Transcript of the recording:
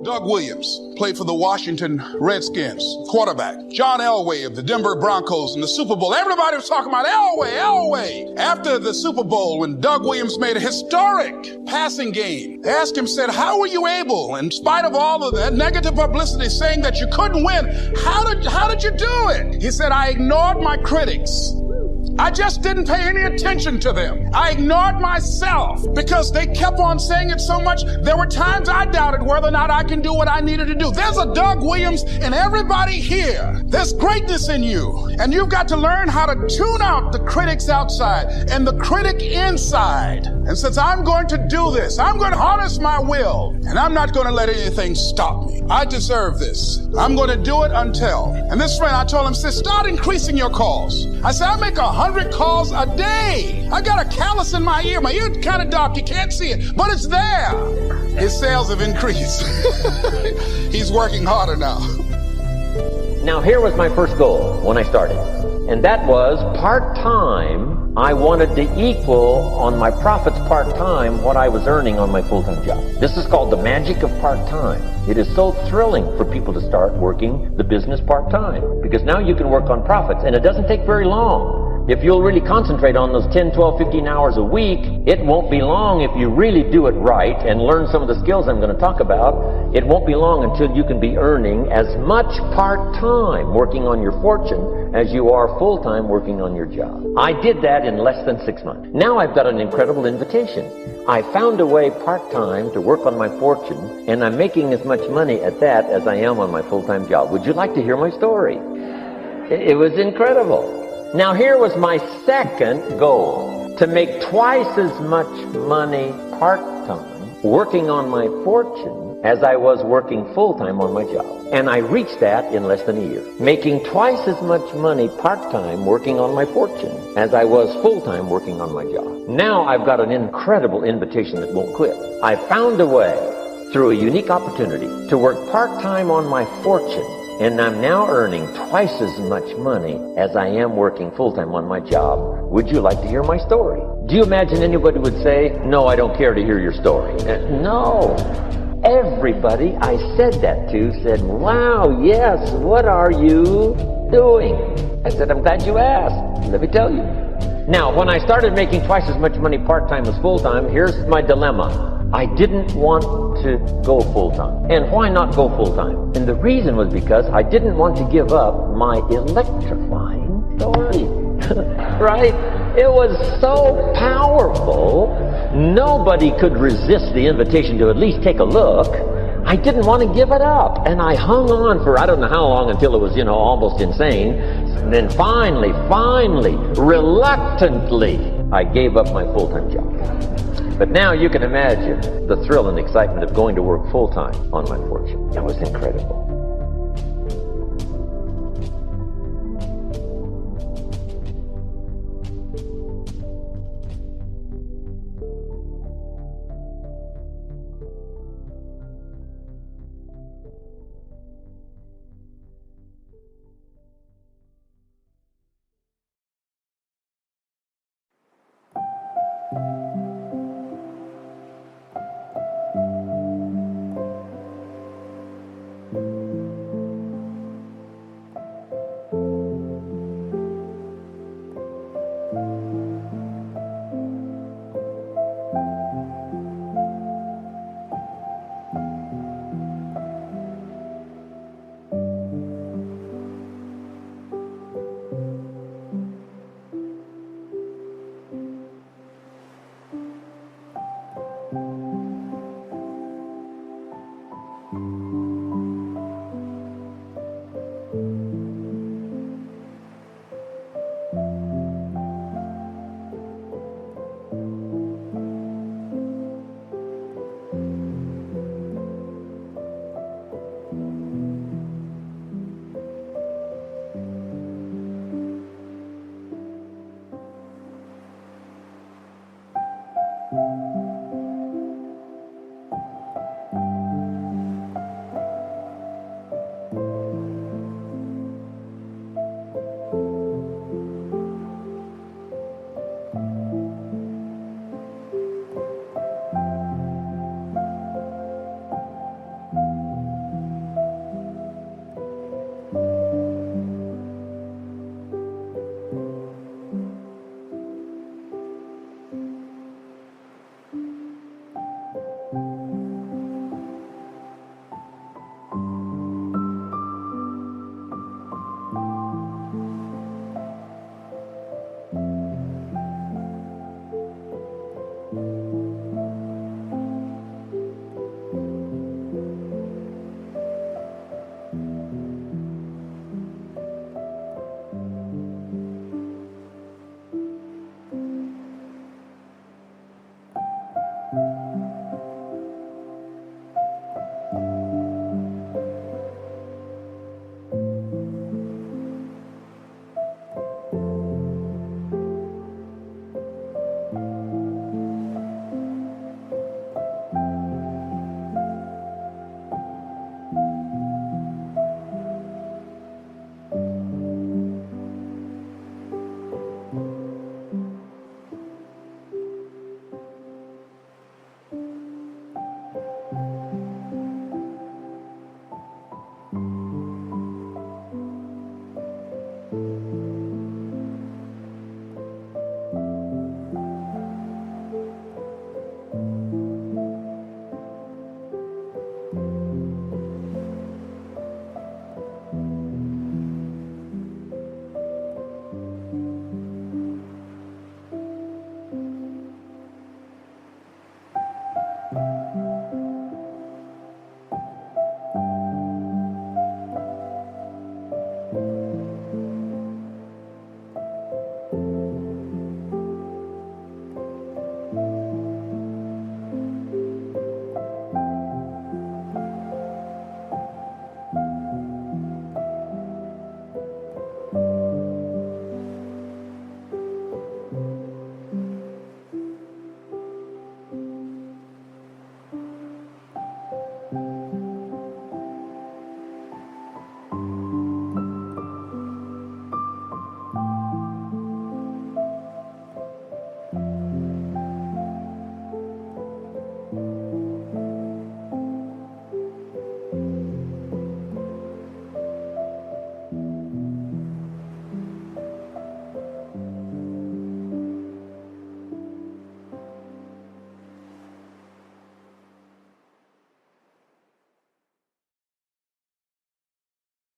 Doug Williams played for the Washington Redskins, quarterback. John Elway of the Denver Broncos in the Super Bowl. Everybody was talking about Elway. After the Super Bowl, when Doug Williams made a historic passing game, they asked him, said, how were you able, in spite of all of that negative publicity saying that you couldn't win, how did you do it? He said, I ignored my critics. I just didn't pay any attention to them. I ignored myself because they kept on saying it so much. There were times I doubted whether or not I can do what I needed to do. There's a Doug Williams in everybody here. There's greatness in you. And you've got to learn how to tune out the critics outside and the critic inside. And since I'm going to do this, I'm going to harness my will, and I'm not going to let anything stop me. I deserve this. I'm going to do it until. And this friend, I told him, said, start increasing your calls. I said, I make 100 calls a day. I got a callus in my ear. My ear's kind of dark. You can't see it, but it's there. His sales have increased. He's working harder now. Now, here was my first goal when I started, and that was part-time. I wanted to equal on my profits part-time what I was earning on my full-time job. This is called the magic of part-time. It is so thrilling for people to start working the business part-time, because now you can work on profits, and it doesn't take very long. If you'll really concentrate on those 10, 12, 15 hours a week, it won't be long if you really do it right and learn some of the skills I'm going to talk about. It won't be long until you can be earning as much part-time working on your fortune as you are full-time working on your job. I did that in less than 6 months. Now I've got an incredible invitation. I found a way part-time to work on my fortune, and I'm making as much money at that as I am on my full-time job. Would you like to hear my story? It was incredible. Now here was my second goal, to make twice as much money part-time working on my fortune as I was working full-time on my job. And I reached that in less than a year, making twice as much money part-time working on my fortune as I was full-time working on my job. Now I've got an incredible invitation that won't quit. I found a way through a unique opportunity to work part-time on my fortune, and I'm now earning twice as much money as I am working full-time on my job. Would you like to hear my story? Do you imagine anybody would say, no, I don't care to hear your story? No. Everybody I said that to said, wow, yes, what are you doing? I said, I'm glad you asked. Let me tell you. Now, when I started making twice as much money part-time as full-time, here's my dilemma. I didn't want to go full-time. And why not go full-time? And the reason was because I didn't want to give up my electrifying story. Right? It was so powerful, nobody could resist the invitation to at least take a look. I didn't want to give it up. And I hung on for I don't know how long until it was, almost insane. And then finally, reluctantly, I gave up my full-time job. But now you can imagine the thrill and excitement of going to work full-time on my fortune. It was incredible.